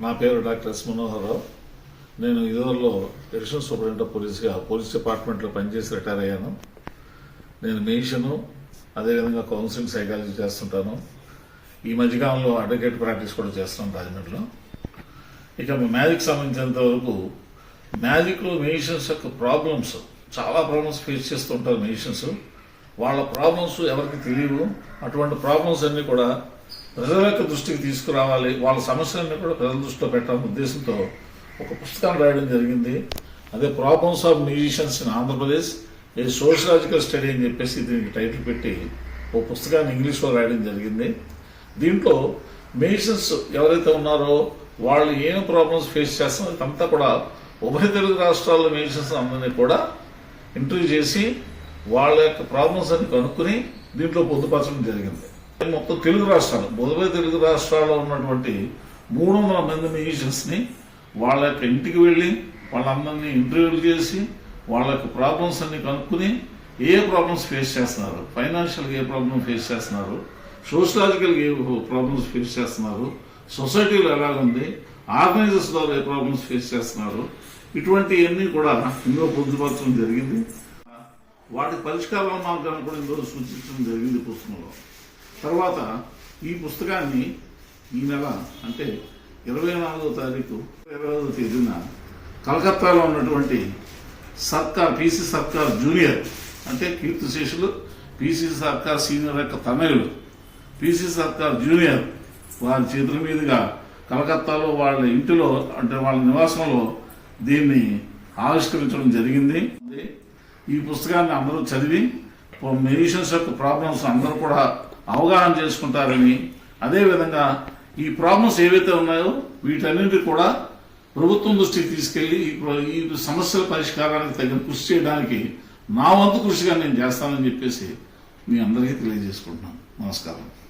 నా పేరు doctor yes Manohara Rao. నేను ఇదివరలో అడిషనల్ సూపరింటెండెంట్ ఆఫ్ పోలీస్గా పోలీస్ డిపార్ట్మెంట్లో పనిచేసి రిటైర్ అయ్యాను. నేను మెడిసిన్ అదేవిధంగా కౌన్సిలింగ్ సైకాలజీ చేస్తుంటాను. ఈ మధ్యకాలంలో అడ్వకేట్ ప్రాక్టీస్ కూడా చేస్తున్నాను రాజమండ్రిలో. ఇక మ్యాజిక్ సంబంధించినంత వరకు మ్యాజిక్లో మెడిసిన్స్ యొక్క ప్రాబ్లమ్స్, చాలా ప్రాబ్లమ్స్ ఫేస్ చేస్తుంటారు మెడిసిన్స్. వాళ్ళ ప్రాబ్లమ్స్ ఎవరికి తెలియవు. అటువంటి ప్రాబ్లమ్స్ అన్నీ కూడా ప్రజల యొక్క దృష్టికి తీసుకురావాలి, వాళ్ళ సమస్యలన్నీ కూడా ప్రజల దృష్టిలో పెట్టాలనే ఉద్దేశంతో ఒక పుస్తకాన్ని రాయడం జరిగింది. అదే problems of musicians in Andhra Pradesh, A sociological study అని చెప్పేసి దీనికి టైటిల్ పెట్టి ఓ పుస్తకాన్ని ఇంగ్లీష్లో రాయడం జరిగింది. దీంట్లో మ్యూజిషియన్స్ ఎవరైతే ఉన్నారో వాళ్ళు ఏం ప్రాబ్లమ్స్ ఫేస్ చేస్తారో అంతా కూడా ఉభయ తెలుగు రాష్ట్రాల్లో మ్యూజిషియన్స్ అందరినీ కూడా ఇంటర్వ్యూ చేసి వాళ్ళ యొక్క ప్రాబ్లమ్స్ అన్ని కనుక్కుని దీంట్లో పొందుపరచడం జరిగింది. మొత్తం తెలుగు రాష్ట్రాలు, ఉభయ తెలుగు రాష్ట్రాల్లో ఉన్నటువంటి 300 మంది మ్యూజిషియన్స్ని వాళ్ళ యొక్క ఇంటికి వెళ్ళి వాళ్ళందరినీ ఇంటర్వ్యూలు చేసి వాళ్ళ యొక్క ప్రాబ్లమ్స్ అన్ని కనుక్కుని ఏ ప్రాబ్లమ్స్ ఫేస్ చేస్తున్నారు, ఫైనాన్షియల్గా ఏ ప్రాబ్లమ్ ఫేస్ చేస్తున్నారు, సోషలాజికల్గా ఏ ప్రాబ్లమ్స్ ఫేస్ చేస్తున్నారు, సొసైటీలో ఎలాగుంది, ఆర్గనైజర్స్ ద్వారా ఏ ప్రాబ్లమ్స్ ఫేస్ చేస్తున్నారు, ఇటువంటివన్నీ కూడా ఇందులో పొందుపరచడం జరిగింది. వాటి పరిష్కార మార్గాన్ని కూడా ఇందులో సూచించడం జరిగింది పుస్తకంలో. తర్వాత ఈ పుస్తకాన్ని ఈ నెల అంటే 24వ తారీఖు 25వ తేదీన కలకత్తాలో ఉన్నటువంటి సర్కార్ పిసి సర్కార్ జూనియర్ అంటే కీర్తిశేషులు పిసి సర్కార్ సీనియర్ యొక్క తనయులు పిసి సర్కార్ జూనియర్ వారి చేతుల మీదుగా కలకత్తాలో వాళ్ళ ఇంటిలో అంటే వాళ్ళ నివాసంలో దీన్ని ఆవిష్కరించడం జరిగింది. ఈ పుస్తకాన్ని అందరూ చదివి మ్యూజిషియన్స్ యొక్క ప్రాబ్లమ్స్ అందరూ కూడా అవగాహన చేసుకుంటారని, అదేవిధంగా ఈ ప్రాబ్లమ్స్ ఏవైతే ఉన్నాయో వీటన్నిటి కూడా ప్రభుత్వం దృష్టికి తీసుకెళ్లి ఈ సమస్యల పరిష్కారానికి తగిన కృషి చేయడానికి నా వంతు కృషిగా నేను చేస్తానని చెప్పేసి మీ అందరికీ తెలియజేసుకుంటున్నాను. నమస్కారం.